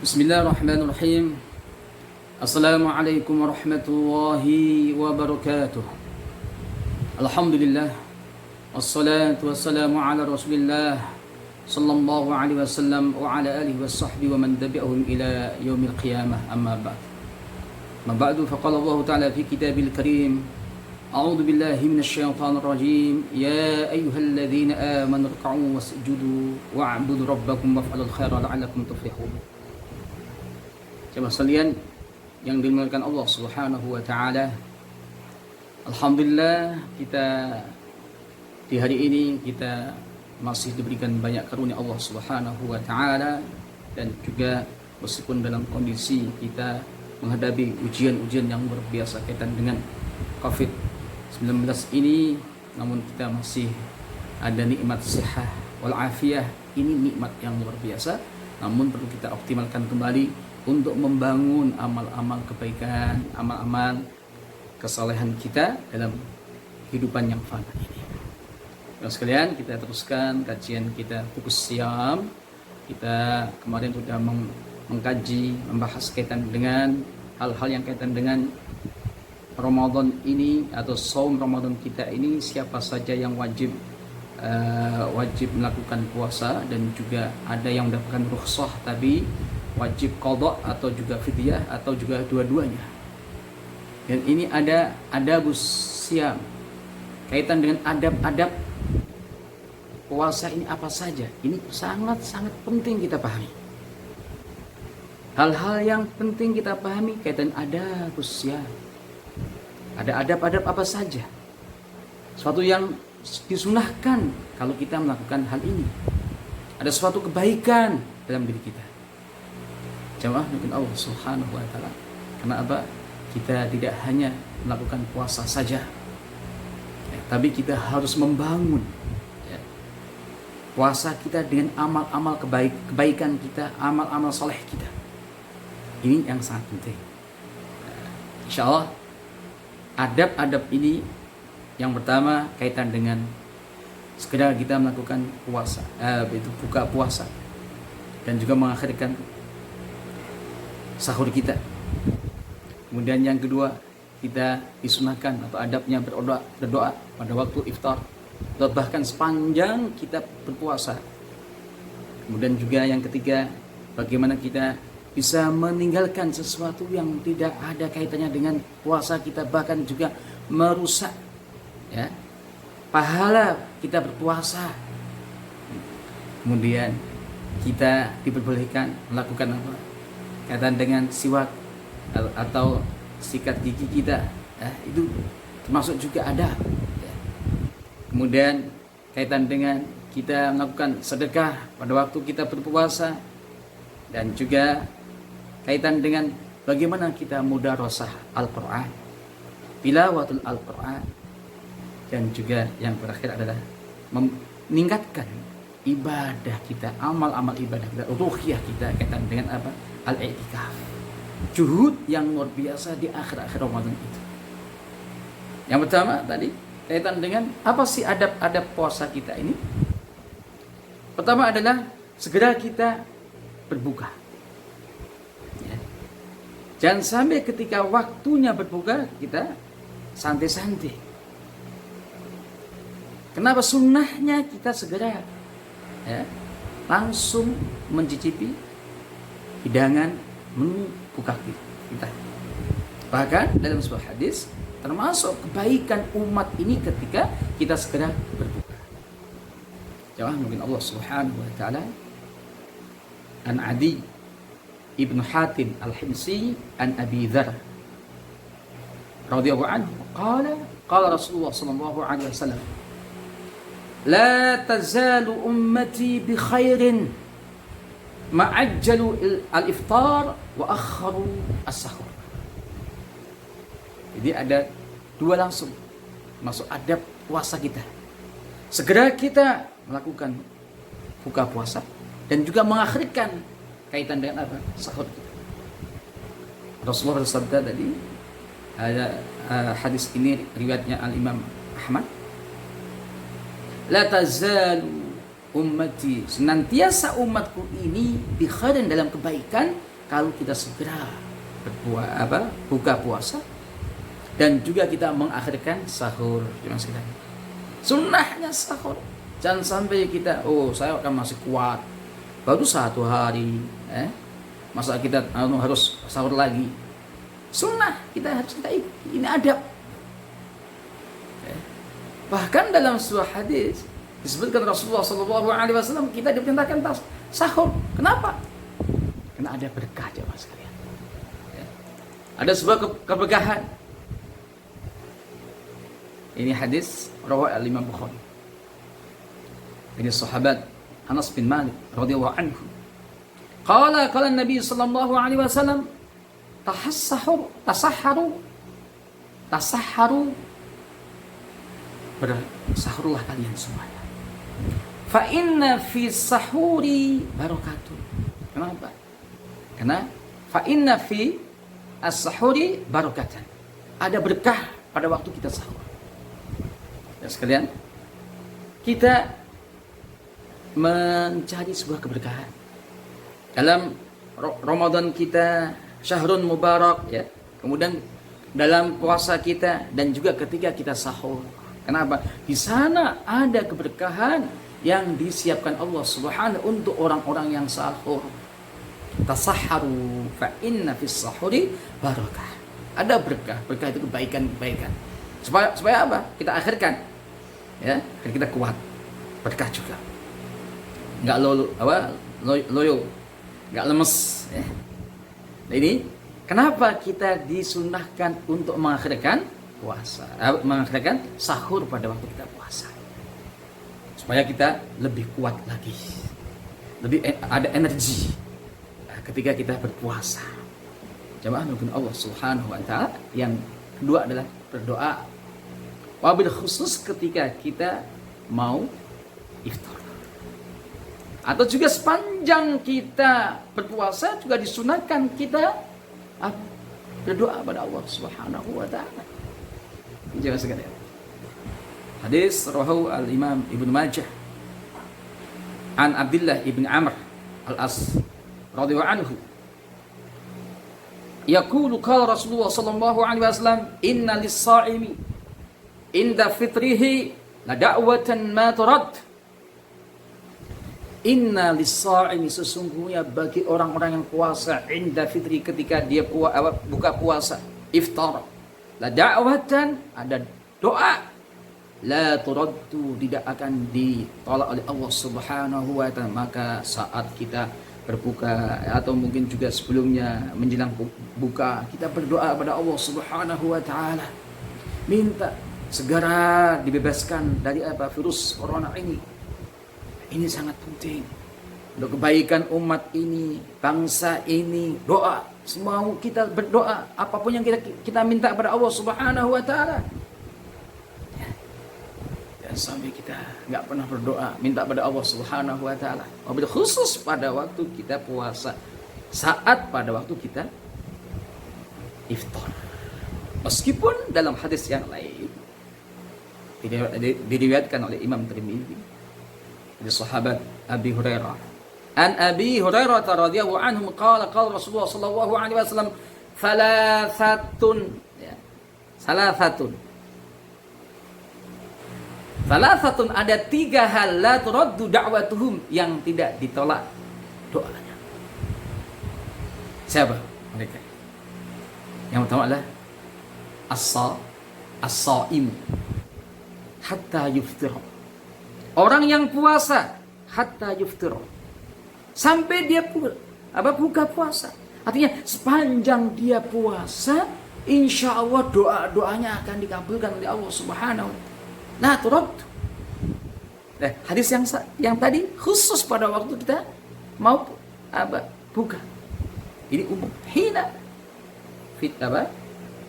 Bismillahirrahmanirrahim. Assalamualaikum warahmatullahi wabarakatuh. Alhamdulillah. Wassalatu wassalamu ala Rasulillah sallallahu alaihi wasallam wa ala alihi washabbihi wa man tabi'ahum ila yaumil qiyamah. Amma ba'd. Ma ba'du faqala Allah ta'ala fi kitabil karim. A'udzu billahi minasyaitonir rajim. Ya ayyuhalladzina amanu ruk'u wasjudu wa'budu rabbakum waf'alul khaira la'allakum tuflihun. Jemaah sekalian yang dimuliakan Allah Subhanahu wa taala. Alhamdulillah kita di hari ini kita masih diberikan banyak karunia Allah Subhanahu wa taala, dan juga meskipun dalam kondisi kita menghadapi ujian-ujian yang luar biasa kaitan dengan COVID-19 ini, namun kita masih ada nikmat sehat wal afiyah. Ini nikmat yang luar biasa, namun perlu kita optimalkan kembali untuk membangun amal-amal kebaikan, amal-amal kesalehan kita dalam kehidupan yang fana ini. Nah, sekalian kita teruskan kajian kita fokus siam. Kita kemarin sudah mengkaji, membahas kaitan dengan hal-hal yang kaitan dengan Ramadan ini atau saum Ramadan kita ini, siapa saja yang wajib melakukan puasa, dan juga ada yang mendapatkan rukhsah tapi wajib qadha atau juga fidyah atau juga dua-duanya. Dan ini ada adabus siam, kaitan dengan adab-adab puasa ini apa saja. Ini sangat-sangat penting kita pahami. Hal-hal yang penting kita pahami kaitan adabus siam. Ada adab-adab apa saja, suatu yang disunahkan kalau kita melakukan hal ini. Ada suatu kebaikan dalam diri kita. Jamaah mungkin Allah Subhanahu wa taala. Karena apa? Kita tidak hanya melakukan puasa saja, tapi kita harus membangun puasa kita dengan amal-amal kebaikan kita, amal-amal soleh kita. Ini yang sangat penting. Insya Allah adab-adab ini, yang pertama kaitan dengan sekedar kita melakukan puasa, itu buka puasa, dan juga mengakhirkan sahur kita. Kemudian yang kedua, kita disunahkan atau adabnya berdoa pada waktu iftar, atau bahkan sepanjang kita berpuasa. Kemudian juga yang ketiga, bagaimana kita bisa meninggalkan sesuatu yang tidak ada kaitannya dengan puasa kita, bahkan juga merusak pahala kita berpuasa. Kemudian kita diperbolehkan melakukan apa? Kaitan dengan siwak atau sikat gigi kita, itu termasuk juga ada. Kemudian kaitan dengan kita melakukan sedekah pada waktu kita berpuasa, dan juga kaitan dengan bagaimana kita mudarasah Al-Quran, tilawatul Al-Quran, dan juga yang terakhir adalah meningkatkan ibadah kita, amal-amal ibadah kita, ruhiyah kita kaitan dengan apa? Al-i'tikaf. Juhud yang luar biasa di akhir-akhir Ramadan itu. Yang pertama tadi kaitan dengan apa sih adab-adab puasa kita ini? Pertama adalah segera kita berbuka. Jangan sampai ketika waktunya berbuka kita santai-santai. Kenapa? Sunnahnya kita segera langsung mencicipi hidangan menu buka kita. Bahkan dalam sebuah hadis, termasuk kebaikan umat ini ketika kita segera berbuka. Jamaah mungkin Allah Subhanahu wa taala, an Adi ibnu Hatim al-Himsi an Abi Dzar radhiyallahu anhu qala Rasulullah sallallahu alaihi wasallam, la tazalu ummati bi khairin ma'ajjalu al-iftar wa akharu as-sahur. Jadi ada dua langsung masuk adab puasa kita. Segera kita melakukan buka puasa, dan juga mengakhirkan kaitan dengan apa? Sahur kita. Rasulullah bersabda tadi, ada hadis ini riwayatnya Al-Imam Ahmad, la tazalu ummati, senantiasa umatku ini bi khairin, dalam kebaikan, kalau kita segera buka puasa dan juga kita mengakhirkan sahur. Sunnahnya sahur. Jangan sampai kita, saya akan masih kuat, baru 1 hari, masa kita harus sahur lagi. Sunnah kita harus ini adab. Bahkan dalam sebuah hadis disebutkan Rasulullah SAW kita diperintahkan sahur. Kenapa? Karena ada berkah jemaah sekalian. Ada sebuah keberkahan. Ini hadis riwayat Imam Bukhari. Ini sahabat Anas bin Malik radhiyallahu anhu. Qala Nabi sallallahu alaihi wasallam tasahharu bersahurlah kalian semuanya. Fa inna fi sahuri barakatun. Kenapa? Karena fa inna fi as-sahuri barakatan. Ada berkah pada waktu kita sahur. Ya sekalian, kita mencari sebuah keberkahan. Dalam Ramadan kita syahrun mubarak ya. Kemudian dalam puasa kita dan juga ketika kita sahur. Kenapa? Di sana ada keberkahan yang disiapkan Allah Subhanahu untuk orang-orang yang sahur. Tasahharu fa inna fis sahuri barakah. Ada berkah, berkah itu kebaikan-kebaikan. Supaya apa? Kita akhirkan. Ya, dan kita kuat. Berkah juga. Enggak loyo, enggak lemes ya. Nah, ini kenapa kita disunahkan untuk mengakhirkan puasa, mengakhirkan sahur pada waktu kita puasa. Supaya kita lebih kuat lagi, lebih ada energi ketika kita berpuasa. Jamaah mungkin Allah Subhanahu wa taala. Yang kedua adalah berdoa. Wabil khusus ketika kita mau iftar. Atau juga sepanjang kita berpuasa juga disunahkan kita berdoa pada Allah Subhanahu wa taala. Jangan sekalian. Hadis rawahu al-Imam Ibnu Majah an Abdullah ibn Amr al-As radhiyallahu anhu. Yaqulu qala Rasulullah sallallahu alaihi wasallam inna lis-sha'imi inda fitrihi la da'watan ma turad. Inna lis-sha'imi sesungguhnya bagi orang-orang yang puasa inda fitri ketika dia buka puasa iftar la da'watan ada doa la turaddu tidak akan ditolak oleh Allah Subhanahu wa taala. Maka saat kita berbuka atau mungkin juga sebelumnya menjelang buka kita berdoa kepada Allah Subhanahu wa taala minta segera dibebaskan dari virus corona ini. Ini sangat penting untuk kebaikan umat ini, bangsa ini. Doa, semua kita berdoa apapun yang kita minta kepada Allah Subhanahu wa taala. Sampai kita nggak pernah berdoa minta pada Allah Subhanahu wa taala. Wabil khusus pada waktu kita puasa, saat pada waktu kita iftar. Meskipun dalam hadis yang lain diriwayatkan oleh Imam Tirmidzi dari sahabat Abi Hurairah. An Abi Hurairah radhiyallahu anhu qala Rasulullah sallallahu alaihi wasallam Salasatun ada 3 hal la turaddu da'watuhum yang tidak ditolak doanya. Siapa mereka? Yang pertama adalah as-shaim hatta yuftir. Orang yang puasa hatta yuftir. Sampai dia buka puasa. Artinya sepanjang dia puasa, insya Allah doa-doanya akan dikabulkan oleh Allah Subhanahu wa taala. Nah, turut. Nah, hadis yang tadi khusus pada waktu kita mau buka. Ini umum. Hina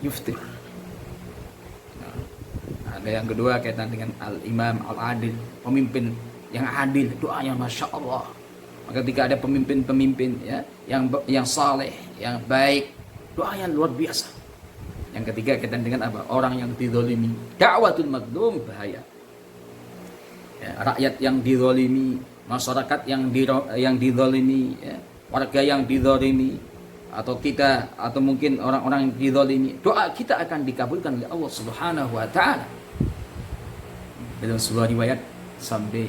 yuftir. Nah, ada yang kedua kaitan dengan al-imam al-adil, pemimpin yang adil, doanya masya Allah. Maka ketika ada pemimpin-pemimpin ya yang saleh, yang baik, doanya luar biasa. Yang ketiga kaitan dengan orang yang dizalimi. Da'watul mazlum bahaya. Ya, rakyat yang dizalimi, masyarakat yang dizalimi, ya, warga yang dizalimi, atau kita atau mungkin orang-orang yang dizalimi, doa kita akan dikabulkan oleh Allah Subhanahu wa taala. Dalam sebuah riwayat sampai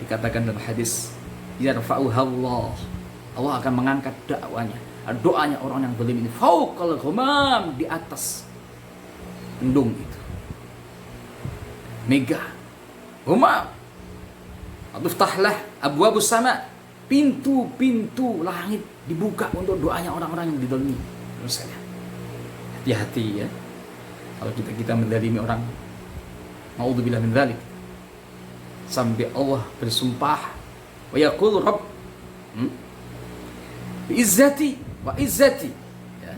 dikatakan dalam hadis, yarfa'uha Allah. Allah akan mengangkat doanya orang yang zalim ini fauqal ghamam, di atas mendung itu. Mega. Ghamam. Aduftahlah abwabus sama. Pintu-pintu langit dibuka untuk doanya orang-orang yang dizalimi. Terus saja. Hati-hati ya. Kalau kita menzalimi orang, naudzubillah min dzalik. Sampai Allah bersumpah, wa yaqul rabb bi izzati wa izzati, ya.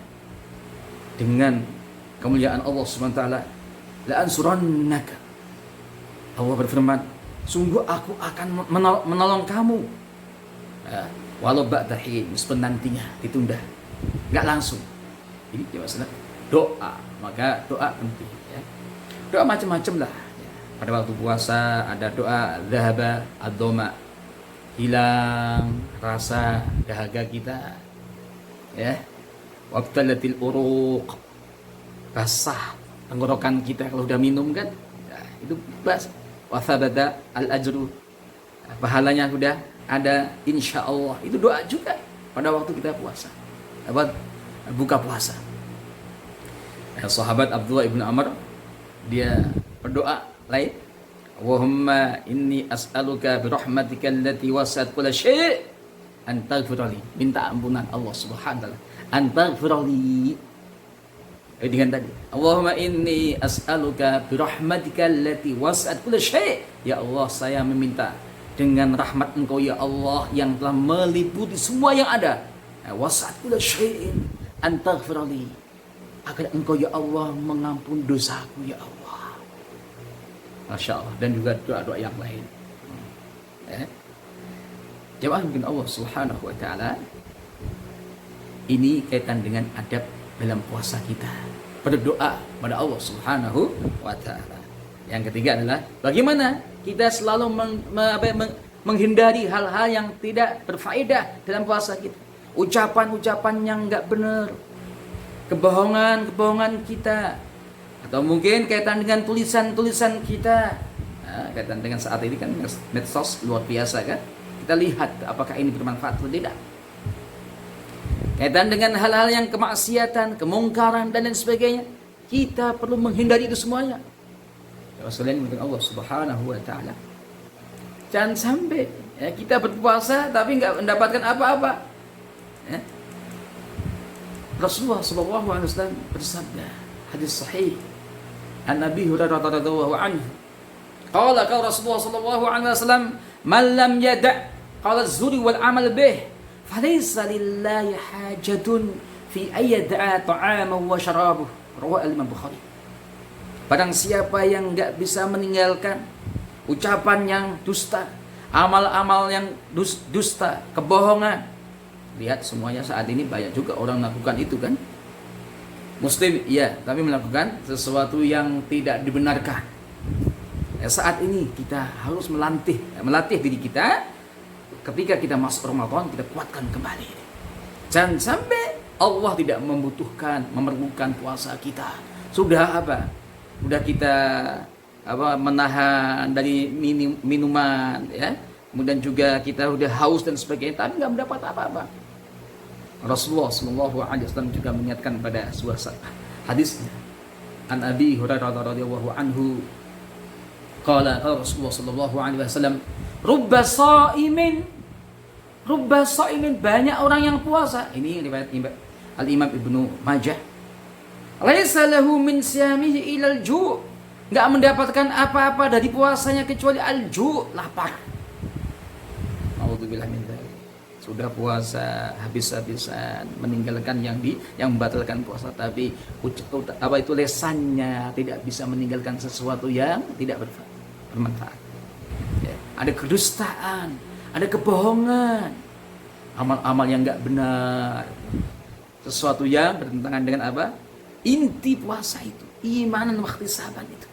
Dengan kemuliaan Allah Subhanahu wa taala, la ansurannaka. Allah berfirman, sungguh aku akan menolong kamu. Ya, walau ba'da hin, meskipun nantinya ditunda, nggak langsung. Ini maksudnya doa, maka doa penting. Ya. Doa macam-macam lah. Ya. Pada waktu puasa ada doa dhahaba ad-doma, hilang rasa dahaga kita. Ya, wabtalatil uruq, basah tenggorokan kita kalau udah minum kan. Ya, itu bas. Wathabata al-ajru, pahalanya sudah ada insya Allah. Itu doa juga pada waktu kita puasa, buka puasa. Sahabat Abdullah ibn Amr, dia berdoa lain, Allahumma inni as'aluka birahmatika allati wasi'at kulla syai' an taghfirli, minta ampunan Allah Subhanahu wa taala, an taghfirli. Dengan tadi, Allahumma inni as'aluka birahmatika allati wasi'at kulla syai', ya Allah saya meminta dengan rahmat Engkau ya Allah yang telah meliputi semua yang ada, wasi'at kulla syai'in an taghfirli, agar Engkau ya Allah mengampuni dosaku ya Allah. Masya Allah. Dan juga doa-doa yang lain. Jemaah mungkin Allah Subhanahu wa taala, ini kaitan dengan adab dalam puasa kita, berdoa pada Allah Subhanahu wa taala. Yang ketiga adalah bagaimana kita selalu menghindari hal-hal yang tidak berfaedah dalam puasa kita. Ucapan-ucapan yang enggak benar, kebohongan kita, atau mungkin kaitan dengan tulisan-tulisan kita. Nah, kaitan dengan saat ini kan medsos luar biasa kan. Kita lihat apakah ini bermanfaat atau tidak. Kaitan dengan hal-hal yang kemaksiatan, kemungkaran dan lain sebagainya, kita perlu menghindari itu semuanya. Ya sekalian dengan Allah Subhanahu wa taala. Jangan sampai ya, kita berpuasa tapi enggak mendapatkan apa-apa. Ya. Rasulullah sallallahu alaihi wasallam bersabda, hadis sahih an Abi Hurairah radhiyallahu anhu, qala Rasulullah sallallahu alaihi wasallam, man lam yada' qala az-zuri wal amal bih falaysa lillahi hajatun fi ayyada'a ta'amahu wa syarabuhu, rawahu al-Imam Bukhari. Barang siapa yang enggak bisa meninggalkan ucapan yang dusta, amal-amal yang dusta, kebohongan. Lihat semuanya saat ini banyak juga orang melakukan itu kan. Muslim iya, tapi melakukan sesuatu yang tidak dibenarkan. Ya, saat ini kita harus melatih diri kita. Ketika kita masuk Ramadan, kita kuatkan kembali. Jangan sampai Allah tidak memerlukan puasa kita. Sudah Sudah kita menahan dari minuman ya. Kemudian juga kita sudah haus dan sebagainya, tapi enggak mendapat apa-apa. Rasulullah sallallahu alaihi wasallam juga mengingatkan pada sebuah hadis an Abi Hurairah radhiyallahu anhu, qala Rasulullah sallallahu alaihi wasallam, rubba sha'imin, banyak orang yang puasa. Ini riwayat Al-Imam Ibnu Majah. Laisa lahu min siyamihi ilal ju', enggak mendapatkan apa-apa dari puasanya kecuali al-ju', lapar. Nauzubillah min dzalik. Sudah puasa habis-habisan, meninggalkan yang membatalkan puasa, tapi itu lesannya tidak bisa meninggalkan sesuatu yang tidak bermanfaat. Ya, ada kedustaan, ada kebohongan, amal-amal yang enggak benar, sesuatu yang bertentangan dengan apa? Inti puasa itu, imanan wa ihtisaban itu.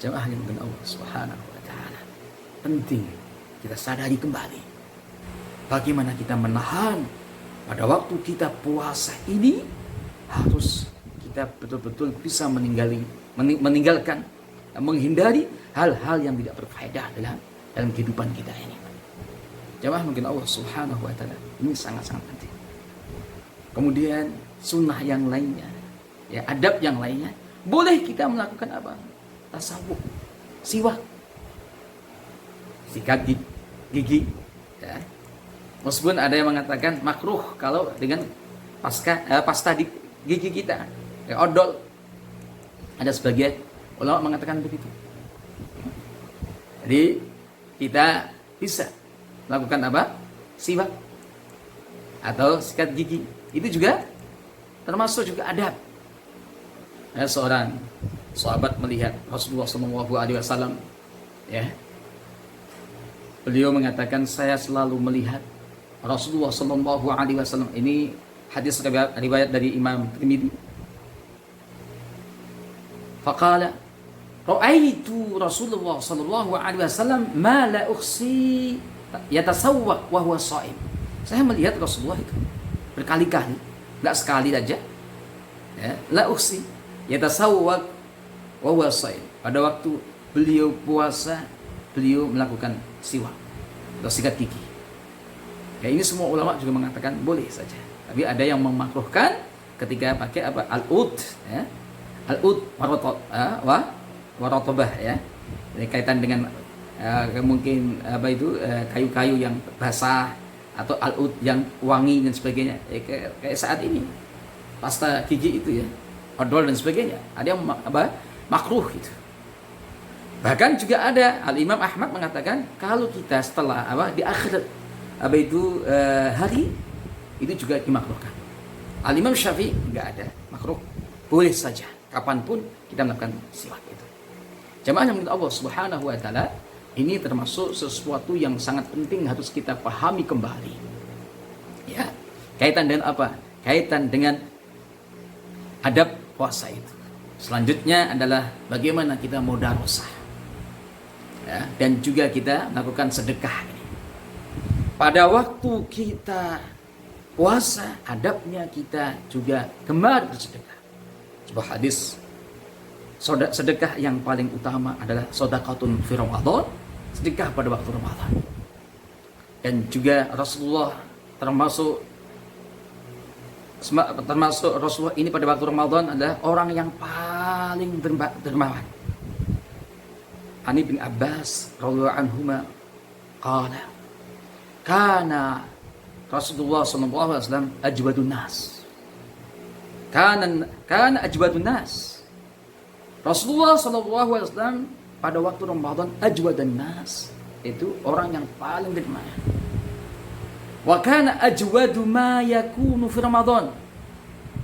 Jemaah yang dengan Allah Subhanahu wa taala, penting kita sadari kembali bagaimana kita menahan pada waktu kita puasa ini harus kita betul-betul bisa meninggalkan, menghindari hal-hal yang tidak berfaedah dalam kehidupan kita ini. Jamaah mungkin Allah Subhanahu wa taala ini sangat-sangat penting. Kemudian sunnah yang lainnya, ya adab yang lainnya, boleh kita melakukan apa? Tasawuf, siwak, sikat gigi, ya. Meskipun ada yang mengatakan makruh kalau dengan pasta di gigi kita, ya, odol. Ada sebagian ulama mengatakan begitu. Jadi kita bisa melakukan apa? Siwak atau sikat gigi. Itu juga termasuk juga adab. Ya, seorang sahabat melihat Rasulullah SAW, ya, beliau mengatakan, saya selalu melihat Rasulullah SAW. Ini hadis riwayat dari Imam Tirmidzi. Faqala ra'aitu Rasulullah SAW ma la ukhsi yatasawwaq wa huwa sha'im. Saya melihat Rasulullah itu berkali-kali, enggak sekali saja. Ya, la ukhsi yatasawwaq wa huwa sha'im. Pada waktu beliau puasa, beliau melakukan siwak atau sikat gigi. Ya, ini semua ulama juga mengatakan boleh saja. Tapi ada yang memakruhkan ketika pakai apa? Al-ud, ya. Al-ud waratobah, ya. Ini kaitan dengan mungkin apa itu kayu-kayu yang basah atau al-ud yang wangi dan sebagainya. Kayak saat ini pasta gigi itu, ya, odol dan sebagainya. Ada yang makruh gitu. Bahkan juga ada Al-Imam Ahmad mengatakan kalau kita setelah di akhir hari itu juga dimakruhkan. Al-Imam Syafi'i enggak ada makruh, boleh saja kapanpun kita melakukan siwak itu. Jamaah yang Allah Subhanahu wa taala, ini termasuk sesuatu yang sangat penting harus kita pahami kembali. Ya, kaitan dengan apa? Kaitan dengan adab puasa itu. Selanjutnya adalah bagaimana kita mudarosah. Ya, dan juga kita melakukan sedekah ini. Pada waktu kita puasa, adabnya kita juga gemar bersedekah. Sebuah hadis, sedekah yang paling utama adalah shadaqatun fi Ramadan, sedekah pada waktu Ramadan. Dan juga Rasulullah termasuk Rasulullah ini pada waktu Ramadan adalah orang yang paling dermawan. Ani bin Abbas radhiyallahu anhuma qala kana Rasulullah SAW ajwadun nas. Kana ajwadun nas. Rasulullah SAW pada waktu Ramadan ajwadun nas, itu orang yang paling dermawan. Wa kana ajwadu ma yakunu fi Ramadan.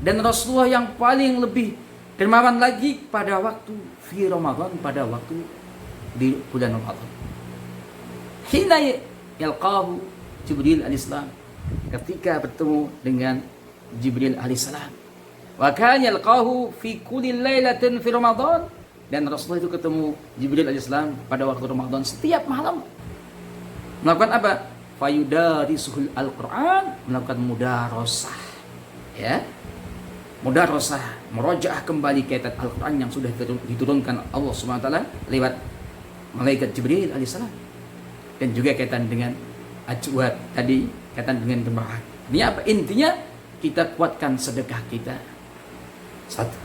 Dan Rasulullah yang paling lebih dermawan lagi pada waktu fi Ramadan, pada waktu di bulan Ramadan. Hina yalqahu Jibril alaihissalam, ketika bertemu dengan Jibril alaihissalam. Wa kana yalqahu fi kulli lailatin fi Ramadan, dan Rasulullah itu ketemu Jibril alaihissalam pada waktu Ramadan setiap malam. Melakukan apa? Fayudarisuhul Al-Quran, melakukan mudarosah, ya, mudarosah, merojaah kembali kaitan Al-Quran yang sudah diturunkan Allah SWT lewat malaikat Jibril alaihissalam. Dan juga kaitan dengan ajwad tadi, kaitan dengan dermawan. Ini apa? Intinya kita kuatkan sedekah kita. Satu.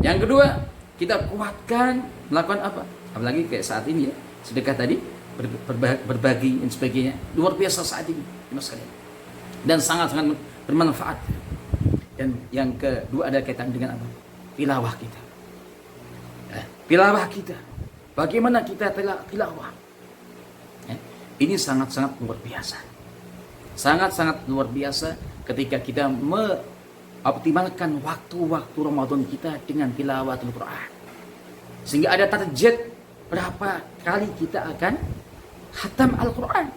Yang kedua, kita kuatkan melakukan apa? Apalagi kayak saat ini, ya, sedekah tadi, berbagi dan sebagainya, luar biasa saat ini, dan sangat-sangat bermanfaat. Dan yang kedua ada kaitan dengan apa? Tilawah kita. Tilawah kita. Bagaimana kita tilawah? Ini sangat-sangat luar biasa. Sangat-sangat luar biasa ketika kita mengoptimalkan waktu-waktu Ramadan kita dengan tilawatul Quran. Sehingga ada target berapa kali kita akan khatam Al-Quran.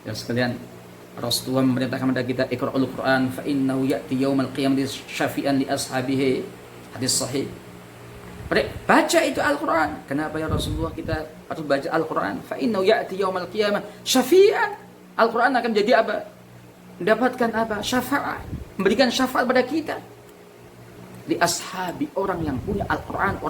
Dan sekalian, Rasulullah memerintahkan kepada kita, Iqra'ul Quran fa innahu ya'ti yaumal qiyamati syafi'an li ashabihi. Hadis sahih. Baca itu Al-Quran. Kenapa ya Rasulullah kita harus baca Al-Quran? Fa innahu ya'ti yaumal qiyamah syafi'an. Al-Quran akan menjadi apa? mendapatkan apa? Syafaat, memberikan syafaat pada kita. Di ashabi, orang yang punya Al-Quran, orang